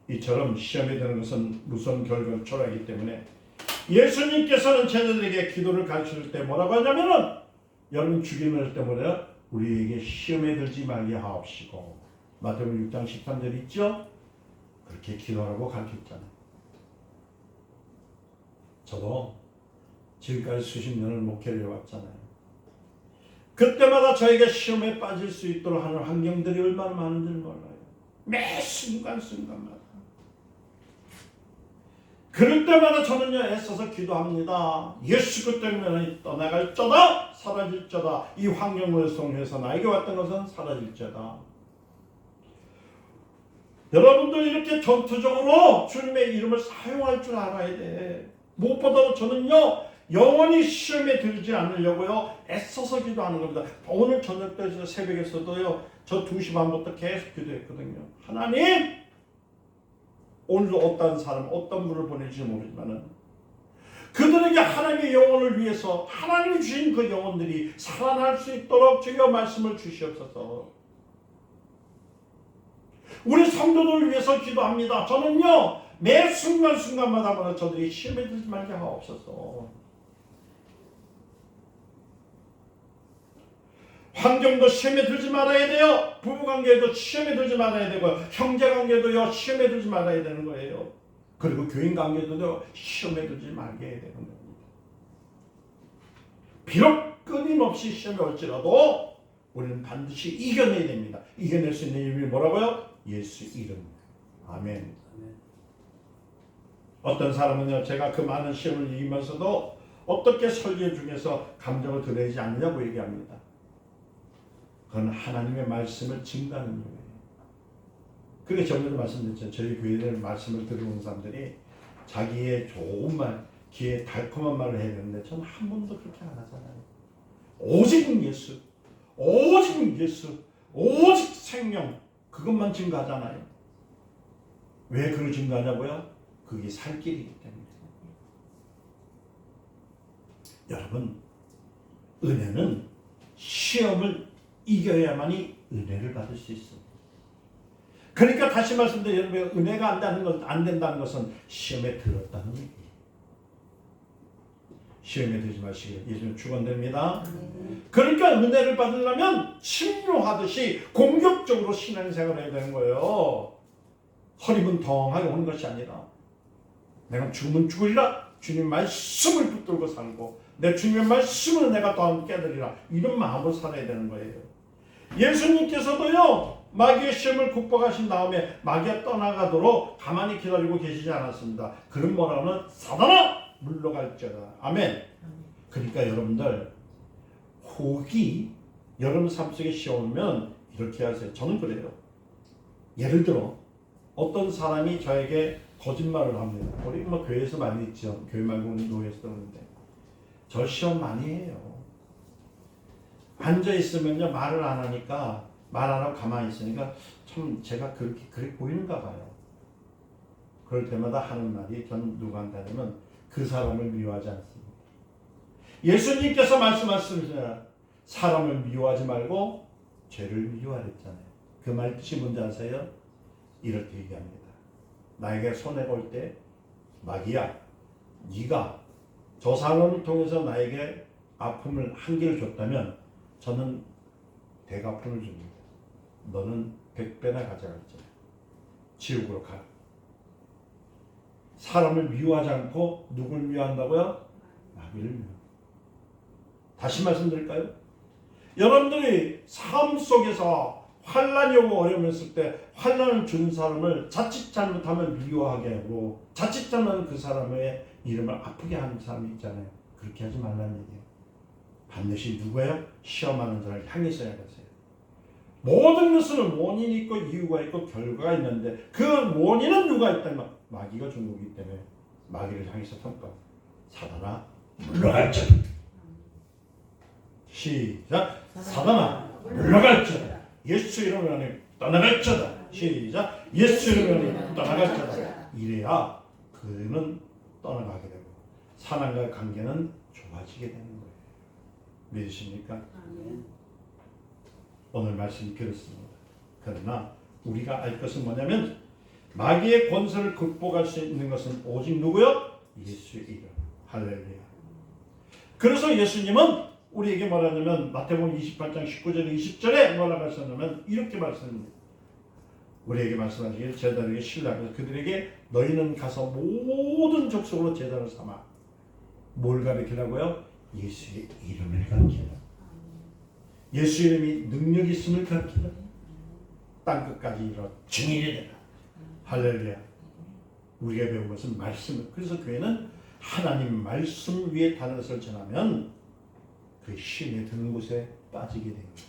이처럼 시험이 되는 것은 무서운 결과를 초래하기 때문에 예수님께서는 제자들에게 기도를 가르칠 때 뭐라고 하냐면은 여러분 죽임을 때 뭐래요? 우리에게 시험에 들지 말게 하옵시고. 마태복음 6장 13절 있죠? 그렇게 기도하라고 가르쳤잖아요. 저도 지금까지 수십 년을 목회를 해왔잖아요. 그때마다 저에게 시험에 빠질 수 있도록 하는 환경들이 얼마나 많은지를 몰라요. 매 순간순간마다. 그럴 때마다 저는요 애써서 기도합니다. 예수 그리스도 때문에 떠나갈저다 사라질저다. 이 환경을 속에서 나에게 왔던 것은 사라질저다. 여러분들 이렇게 전투적으로 주님의 이름을 사용할 줄 알아야 돼. 무엇보다도 저는요 영원히 시험에 들지 않으려고요 애써서 기도하는 겁니다. 오늘 저녁 때 새벽에서도요 저 2시 반부터 계속 기도했거든요. 하나님, 오늘도 어떤 사람, 어떤 분을 보낼지 모르지만은 그들에게 하나님의 영혼을 위해서 하나님이 주신 그 영혼들이 살아날 수 있도록 주여 말씀을 주시옵소서. 우리 성도들을 위해서 기도합니다. 저는요 매 순간순간마다 저들이 시험에 들지 말게 하옵소서. 환경도 시험에 들지 말아야 돼요. 부부관계도 시험에 들지 말아야 되고요. 형제관계도요 시험에 들지 말아야 되는 거예요. 그리고 교인관계도 시험에 들지 말게 해야 되는 겁니다. 비록 끊임없이 시험이 올지라도 우리는 반드시 이겨내야 됩니다. 이겨낼 수 있는 이름이 뭐라고요? 예수 이름. 아멘. 어떤 사람은요, 제가 그 많은 시험을 이기면서도 어떻게 설교 중에서 감정을 드러내지 않느냐고 얘기합니다. 그건 하나님의 말씀을 증거하는 거예요. 그게 전에도 말씀드렸죠. 저희 교회에 말씀을 들어온 사람들이 자기의 좋은 말, 귀에 달콤한 말을 해야 되는데 저는 한 번도 그렇게 안 하잖아요. 오직 예수, 오직 예수, 오직 생명, 그것만 증거하잖아요. 왜 그걸 증거하냐고요? 그게 살 길이기 때문에. 여러분, 은혜는 시험을 이겨야만이 은혜를 받을 수 있습니다. 그러니까 다시 말씀드려, 여러분, 은혜가 안 된다는 것은 시험에 들었다는 얘기예요. 시험에 들지 마시길. 예수님 축원됩니다. 그러니까 은혜를 받으려면 침노하듯이 공격적으로 신앙생활을 해야 되는 거예요. 허리분통하게 오는 것이 아니라 내가 죽으면 죽으리라 주님 말씀을 붙들고 살고 내 주님의 말씀을 내가 더 깨달으리라 이런 마음으로 살아야 되는 거예요. 예수님께서도요 마귀의 시험을 극복하신 다음에 마귀가 떠나가도록 가만히 기다리고 계시지 않았습니다. 그런 뭐라고는 사단아 물러갈지어다. 아멘. 그러니까 여러분들 혹이 여러분 삶 속에 시험이면 이렇게 하세요. 저는 그래요. 예를 들어 어떤 사람이 저에게 거짓말을 합니다. 우리 뭐 교회에서 많이 있죠. 교회 말고 노예에서 그러는데 저 시험 많이 해요. 앉아 있으면요 말을 안 하니까 말 안 하고 가만히 있으니까 참 제가 그렇게 보이는가 봐요. 그럴 때마다 하는 말이 전 누구한테 하냐면 그 사람을 미워하지 않습니다. 예수님께서 말씀하셨습니다. 사람을 미워하지 말고 죄를 미워하랬잖아요. 그 말 뜻이 뭔지 아세요? 이렇게 얘기합니다. 나에게 손해가 올 때 마귀야 네가 저 사람을 통해서 나에게 아픔을 한 개를 줬다면 저는 대가품을 줍니다. 너는 100배나 가져갈지라. 지옥으로 가. 사람을 미워하지 않고 누굴 미워한다고요? 마귀를 미워. 다시 말씀드릴까요? 여러분들이 삶 속에서 환난이 오고 어려움이 있을 때 환난을 준 사람을 자칫 잘못하면 미워하게 하고 자칫 잘못하면 그 사람의 이름을 아프게 하는 사람이 있잖아요. 그렇게 하지 말라는 얘기예요. 반드시 누구예요? 시험하는 자를 향해서 해야 되세요. 모든 것은 원인이 있고 이유가 있고 결과가 있는데 그 원인은 누가 있다면 마귀가 준 거기 때문에 마귀를 향해서 평가. 사단아 물러갈지어다. 시작. 사단아 물러갈지어다. 예수 이름으로 떠나갈지어다. 시작. 예수 이름으로 떠나갈지어다. 이래야 그는 떠나가게 되고 사람과의 관계는 좋아지게 되는 거예요. 믿으십니까? 오늘 말씀이 그렇습니다. 그러나 우리가 알 것은 뭐냐면 마귀의 권세를 극복할 수 있는 것은 오직 누구요? 예수의 이름. 할렐루야. 그래서 예수님은 우리에게 뭐라냐면 마태복음 28장 19절 20절에 뭐라고 하셨냐면 이렇게 말씀합니다. 우리에게 말씀하시기를 제자들에게 신뢰하면서 그들에게 너희는 가서 모든 족속으로 제자를 삼아 뭘 가르치라고요? 예수의 이름을 가르치라. 예수 이름이 능력 있음을 가르치라. 땅끝까지 이르러 증인이 되라. 할렐루야. 우리가 배운 것은 말씀을. 그래서 교회는 하나님 말씀 위에 다른 것을 전하면 그 신에 드는 곳에 빠지게 됩니다.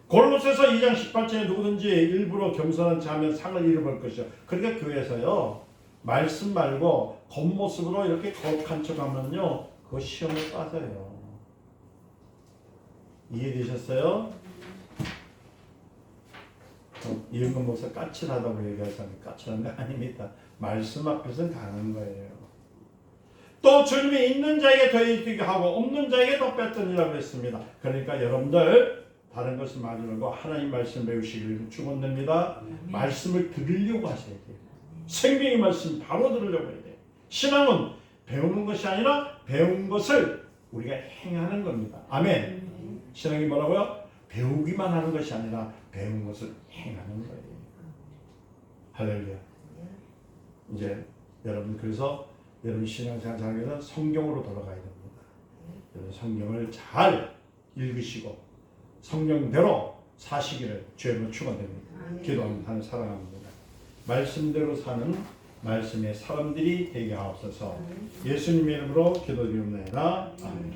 골로새서 2장 18절에 누구든지 일부러 겸손한 자하면 상을 잃어볼 것이요. 그러니까 교회에서요 말씀 말고 겉모습으로 이렇게 거룩한 척하면요 그거 시험에 빠져요. 이해되셨어요? 이은건 목사 까칠하다고 얘기하잖아요. 까칠한 거 아닙니다. 말씀 앞에서는 강한 거예요. 또 주님이 있는 자에게 더해주게 하고 없는 자에게 더 뺐더니라고 했습니다. 그러니까 여러분들 다른 것을 말하지 말고 하나님 말씀 배우시길 축원됩니다. 말씀을 들으려고 하셔야 돼요. 생명의 말씀 바로 들으려고 해야 돼요. 신앙은 배우는 것이 아니라 배운 것을 우리가 행하는 겁니다. 아멘. 신앙이 뭐라고요? 배우기만 하는 것이 아니라 배운 것을 행하는 거예요. 할렐루야. 이제 여러분 그래서 여러분 신앙생활 잘하기 위해서 성경으로 돌아가야 됩니다. 여러분 성경을 잘 읽으시고 성경대로 사시기를 주님으로 축원드립니다. 기도합니다. 사랑합니다. 말씀대로 사는 말씀의 사람들이 되게 하옵소서. 예수님의 이름으로 기도드리옵나이다. 아멘.